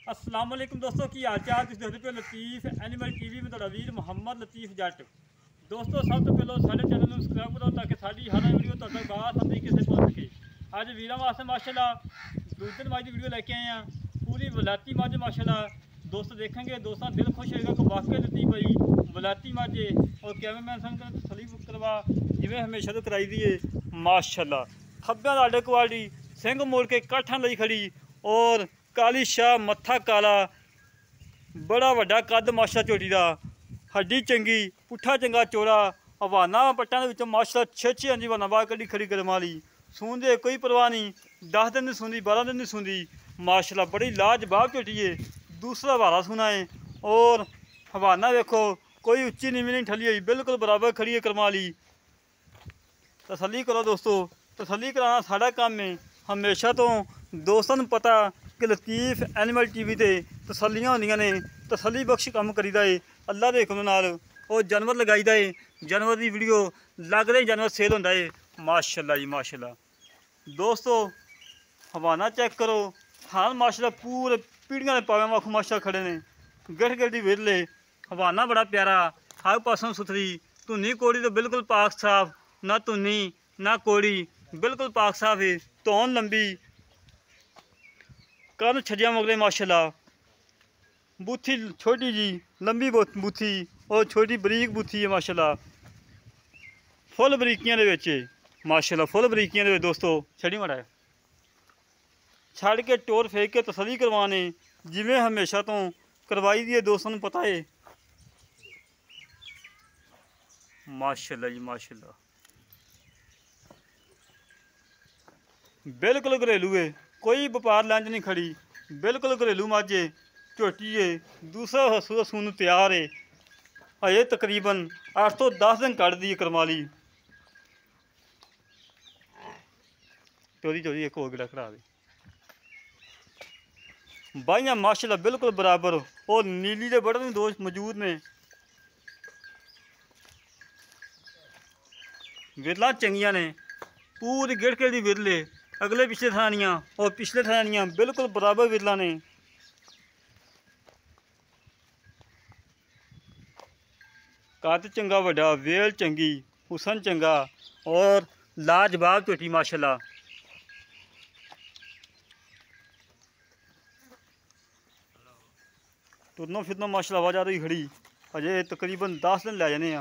अस्सलाम वालेकुम दोस्तों की हाल चाल तुम देखते पे लतीफ एनिमल टीवी में वीर मुहम्मद लतीफ जट। दोस्तों सब तो पहले साढ़े चैनल में सबसक्राइब करो ताकि साड़ी हर वीडियो तक बात तरीके से पहुँच सके। अज वीर वास्ते माशाल्लाह दूसरे मज की वीडियो लेके आए हैं, पूरी वलायती मज माशाल्लाह दोस्त देखेंगे, दोस्तों दिल खुश होगा कि वाकई लतीफ भाई वलायती मज है और कैमरामैन सन तसली करवा जिमें हमेशा तो कराई दी है माशाल्लाह। खब्बे लाडे क्वालिटी सिंह मोड़ के काठा लई खड़ी और काली शाह मत्था काला बड़ा वड्डा कद माशा झोटी का हड्डी चंगी पुट्ठा चंगा चौड़ा हवाना पट्टा माशा 6-6 इंच हवाना बाहर कड़ी खड़ी गर्म वाली सून दे कोई परवाह नहीं, 10 दिन नहीं सूंदी 12 दिन नहीं सूंदी माशाल्लाह बड़ी लाजवाब झोटी है। दूसरा हवाला सुना है और हवाना देखो कोई उच्ची नीवी नहीं ठली हुई, बिल्कुल बराबर खड़ी है कर्म वाली। तसल्ली करो दोस्तों, तसल्ली कराना साड़ा काम है। हमेशा तो दोस्तों को पता कि लतीफ एनिमल टीवी ते तसल्लियां होंदियां ने, तसल्ली बख्श काम करीदा है अल्लाह के हुक्म नाल। और जानवर लगाईदा है, जानवर की वीडियो लगदे ही जानवर सेल होंदा है माशाल्लाह जी माशाल्लाह। दोस्तों हवाना चेक करो, थान माशाल्लाह पूरे पीढ़ियां के पावे आखो माशा खड़े ने, गठ गड्डी विरले हवाना बड़ा प्यारा हर पासों सुथरी धुनी कोड़ी तो बिल्कुल पाक साफ, ना धुनी ना कोड़ी बिल्कुल पाक साफ है। धौन लंबी कन छजिया मगले माशाल्लाह, बूथी छोटी जी लंबी बूथी और छोटी बरीक बूथी है माशाल्लाह, फुल बरीकियां दे विच माशाल्लाह, फुल बरीकियां दे विच। दोस्तों छड़ी मड़ा छड़ के टोर फेंक के तसली करवाने जिमें हमेशा तो करवाई दी है, दोस्तों को पता है माशाल्लाह जी माशाल्लाह। बिल्कुल घरेलू है, कोई व्यापार लैंज नहीं खड़ी, बिल्कुल घरेलू मज है झोटी है। दूसरा हसू सून तैयार है, अजे तकरीबन 8 तो 10 दिन कट दी है करमाली। चोरी चोरी एक हो गिड़ा खड़ा दे बाइयां माशाल्लाह बिल्कुल बराबर और नीली के बड़े दोष मौजूद ने। विरला चंगियां ने पूरी गिड़के दी विरले अगले पिछले थानियाँ और पिछले थानियाँ बिल्कुल बराबर विरला ने। कद चंगा वड्डा वेल चंगी हुसन चंगा और लाजवाब झोटी माशाल्लाह। तुरनो फिरनो माशाल्लाह आवाज़ आ रही खड़ी, अजे तकरीबन 10 दिन लै जाने।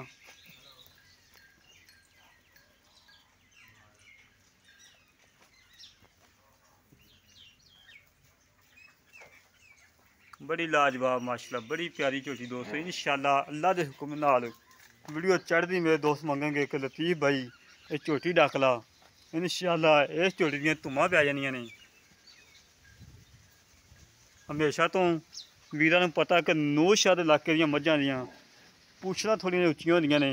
बड़ी लाजवाब माशाल्लाह बड़ी प्यारी झोटी दोस्तों। इंशाल्लाह अल्लाह के हुक्म नाल वीडियो चढ़ती मेरे दोस्त मंगेंगे कि लतीफ भाई ये झोटी डक ला, इंशाल्लाह इस झोटी दियां धुम्मां पै जानियां ने। हमेशा तो वीरां नूं पता कि नौशाद इलाके दियां मझां दियां पूछना थोड़ियां उच्चियां होंदियां ने।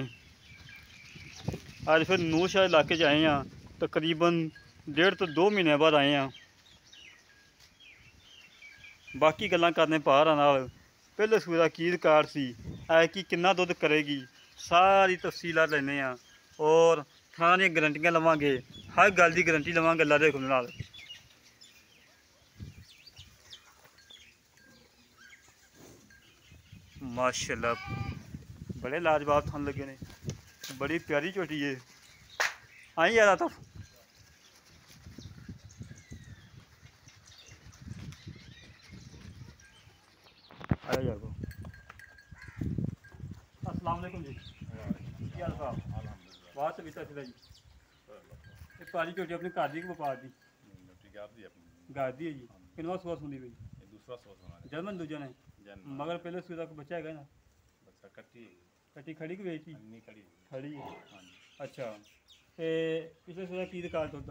अज फिर नौशाद इलाके च आए हैं, तकरीबन 1.5 तो 2 महीने बाद आए हैं। बाकी गल्लां करने भारा नाल पहले सूए दा की रिकार्ड सी, ऐ किन्ना दुध करेगी सारी तफसीलात लैने और थां दी गारंटियां लवांगे, हर गल की गारंटी लवांगे अल्लाह दे हुक्म नाल। माशाल्लाह बड़े लाजवाब थन लगे ने, बड़ी प्यारी झोटी है। आई यार तो आया जाओ। अस्सलाम वालेकुम जी, क्या हाल साहब? बात भी सीधा जी ये पारी झोटी अपनी घर दी व्यापार की घर दी है जी। किनवा सुबह सुनी भाई? दूसरा सौ सुना जर्मन दूजा ने मगर पहले सूए का बच्चा है ना? बच्चा कट्टी कट्टी खड़ी की बेचती नहीं खड़ी खड़ी है। हाँ जी। अच्छा ते पिछले सूए की रिकार्ड दुद्ध?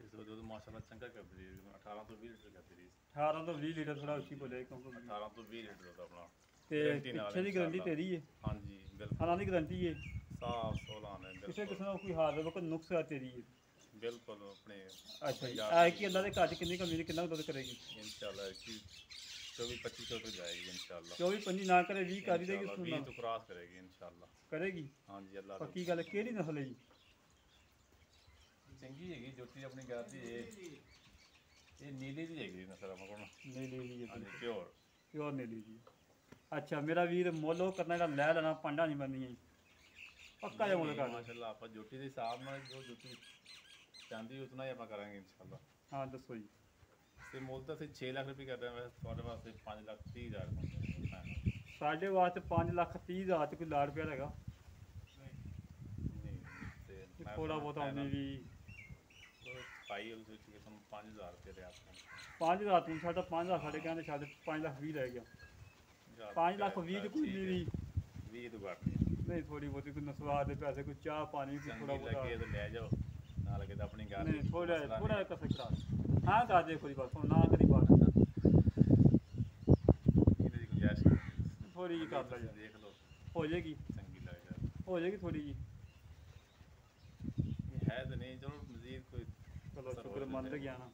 इसको दूध माशाल्लाह चंगा कर दी 18 तो 20 लीटर कर दी 18 तो 20 लीटर थोड़ा उच्ची बोले क्योंकि 18 तो 20 लीटर दूध अपना ते पिछे की गारंटी तेरी है? हाँ जी बिल्कुल खाना की गारंटी है साफ सोला ने किसी किस्म का कोई हाल है कोई नुक्स है तेरी है? बिल्कुल अपने अच्छा जी है कि अल्लाह के घर कितनी कमी कितना दुध करेगी? इंशाल्लाह की 24-25 तो जाएगी इंशाल्लाह। 24-25 ना करे 20 कर देगी, 20 तो क्रॉस करेगी इंशाल्लाह। करेगी हाँ जी अल्लाह पक्की गल केड़ी नस्ल है जी? चंगी हैगी झोटी अपनी घर दी है ਇਹ ਨੀਲੀ ਦੀ ਹੈਗੀ ਨਸਲ ਆਪਾਂ ਕੋਲ ਨੀਲੀ ਦੀ ਹਾਂਜੀ ਪਿਓਰ ਪਿਓਰ ਨੀਲੀ ਦੀ। ਅੱਛਾ ਮੇਰਾ ਵੀਰ ਮੁੱਲ ਕਰਨਾ ਜਿਹੜਾ ਲੈ ਲੈਣਾ ਪੰਡਾ ਨਹੀਂ ਬੰਦੀਆਂ ਪੱਕਾ ਜਿਹਾ ਮੁੱਲ ਕਰ। ਮਾਸ਼ਾਅੱਲਾ ਆਪਾਂ ਜੋਟੀ ਦੇ ਹਿਸਾਬ ਨਾਲ ਜੋ ਜੋਟੀ ਚਾਹੁੰਦੀ ਉਤਨਾ ਹੀ ਆਪਾਂ ਕਰਾਂਗੇ ਇਨਸ਼ਾਅੱਲਾ। ਹਾਂ ਦੱਸੋ ਜੀ। ਤੇ ਮੁੱਲ ਤਾਂ ਅਸੀਂ 6 ਲੱਖ ਰੁਪਏ ਕਰਦੇ ਹਾਂ, ਵੈਸੇ ਤੁਹਾਡੇ ਵਾਸਤੇ 5,30,000 ਸਾਡੇ ਵਾਸਤੇ 5,30,000 ਚ ਕੋਈ ਲਾੜ ਪਿਆ ਹੈਗਾ ਨਹੀਂ ਤੇ ਥੋੜਾ ਬਹੁਤਾ ਉਹਨੇ ਵੀ ਪਾਈ ਉਸ ਵਿੱਚ ਕਿ ਤੁਹਾਨੂੰ 5,000 ਰੁਪਏ ਦੇ ਆਸ-ਪਾਸ 5,000 ਤੂੰ ਸਾਡਾ 5,000 ਸਾਡੇ ਕਹਿੰਦੇ ਸਾਡੇ 5,20,000 ਰਹਿ ਗਿਆ 5,20,000 ਦੀ ਕੋਈ ਨਹੀਂ 20 ਤੋਂ ਘੱਟ ਨਹੀਂ ਨਹੀਂ ਥੋੜੀ ਬਹੁਤੀ ਕੋਈ ਨਸਵਾ ਦੇ ਪੈਸੇ ਕੋਈ ਚਾਹ ਪਾਣੀ ਕੋਈ ਥੋੜਾ ਚੰਗੀ ਬਹੁਤਾ ਲੱਗੇ ਤਾਂ ਲੈ ਜਾਓ ਨਾ ਲੱਗੇ ਤਾਂ ਆਪਣੀ ਗੱਲ ਨਹੀਂ ਥੋੜਾ ਕਸੇ ਕਰਾ ਹਾਂ ਕਰ ਦੇ ਕੋਈ ਬਸ ਹੁਣ ਨਾ ਕਰੀ ਬਾਤ ਇਹਦੀ ਗੁੰਜਾਇਸ਼ ਥੋੜੀ ਜਿਹੀ ਕਰ ਲੈ ਯਾਰ ਦੇਖ ਲਓ ਹੋ ਜਾਏਗੀ ਚੰਗੀ ਲੱਗ ਜਾਏ ਹੋ ਜਾਏਗੀ ਥੋੜੀ ਜਿਹੀ ਇਹ ਹੈ ਤਾਂ ਨਹੀਂ ਚਲੋ ਮਜ਼ੀਦ ਕੋਈ ਚਲੋ ਸ਼ੁਕਰ ਮੰਨ ਗਿਆ ਨਾ।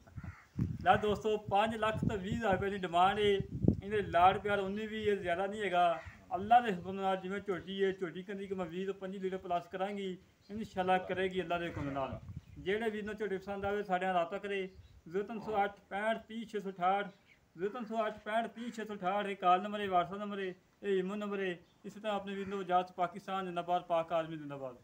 ਲੈ ਦੋਸਤੋ 5 ਲੱਖ ਤੇ 20,000 ਰੁਪਏ ਦੀ ਡਿਮਾਂਡ ਏ। ਇਹਦੇ ਲਾੜ ਪਿਆਰ ਉਨੀ ਵੀ ਇਹ ਜ਼ਿਆਦਾ ਨਹੀਂ ਹੈਗਾ। ਅੱਲਾ ਦੇ ਹੁਕਮ ਨਾਲ ਜਿਵੇਂ ਝੋਟੀ ਹੈ ਝੋਟੀ ਕਹਿੰਦੀ ਕਿ ਮੈਂ 20 ਤੋਂ 25 ਲੀਟਰ ਪਲੱਸ ਕਰਾਂਗੀ ਇਨਸ਼ਾਅੱਲਾ ਕਰੇਗੀ ਅੱਲਾ ਦੇ ਹੁਕਮ ਨਾਲ। ਜਿਹੜੇ ਵੀਰ ਨੂੰ ਝੋਟੀ ਪਸੰਦ ਆਵੇ ਸਾਡੇ ਨਾਲ ਰਾਬਤਾ ਕਰੇ 0308 65 30 668 0308 65 30 668 ਇਹ ਕਾਲ ਨੰਬਰ ਹੈ WhatsApp ਨੰਬਰ ਹੈ ਇਹ ਈਮੋ ਨੰਬਰ ਹੈ। ਇਸੇ ਤਰ੍ਹਾਂ ਆਪਣੇ ਵੀਰ ਨੂੰ ਇਜਾਜ਼ਤ ਪਾਕਿਸਤਾਨ ਜਿੰਦਾਬਾਦ ਪਾਕ ਆਦਮੀ ਜਿੰਦਾਬਾਦ।